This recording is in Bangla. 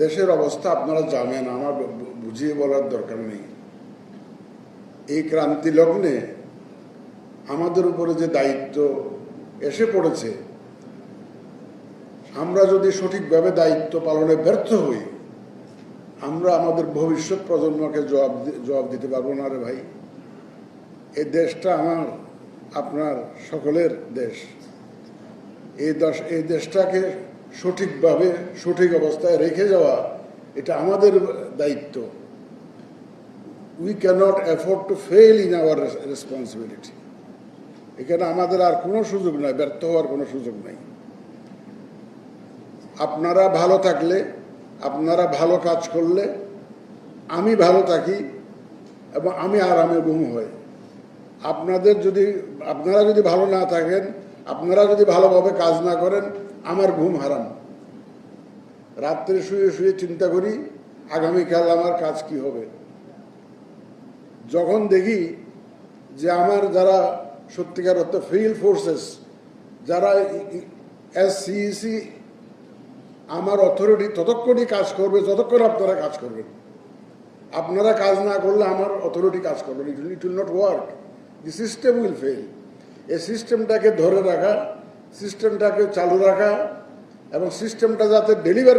দেশের অবস্থা আপনারা জানেন, আমার বুঝিয়ে বলার দরকার নেই। এই ক্রান্তি লগ্নে আমাদের উপরে যে দায়িত্ব এসে পড়েছে, আমরা যদি সঠিকভাবে দায়িত্ব পালনে ব্যর্থ হই, আমরা আমাদের ভবিষ্যৎ প্রজন্মকে জবাব দিতে পারবো না রে ভাই। এই দেশটা আমার, আপনার সকলের দেশ। এই দেশটাকে সঠিকভাবে সঠিক অবস্থায় রেখে যাওয়া, এটা আমাদের দায়িত্ব। We cannot afford to fail in our responsibility. এখানে আমাদের আর কোনো সুযোগ নাই, ব্যর্থ হওয়ার কোনো সুযোগ নাই। আপনারা ভালো থাকলে, আপনারা ভালো কাজ করলে আমি ভালো থাকি এবং আমি আরামে ঘুম হয়। আপনারা যদি ভালো না থাকেন, আপনারা যদি ভালোভাবে কাজ না করেন, আমার ঘুম হারাম। রাত্রে শুয়ে শুয়ে চিন্তা করি আগামীকাল আমার কাজ কি হবে। যখন দেখি যে আমার যারা সত্যিকার অর্থে ফিল্ড ফোর্সেস, যারা SCEC আমার অথরিটি ততক্ষণই কাজ করবে যতক্ষণ আপনারা কাজ করবেন। আপনারা কাজ না করলে আমার অথরিটি কাজ করবে, it will not work, the system will fail. এই সিস্টেমটাকে ধরে রাখা, সিস্টেমটাকে চালু রাখা এবং সিস্টেমটা যাতে ডেলিভার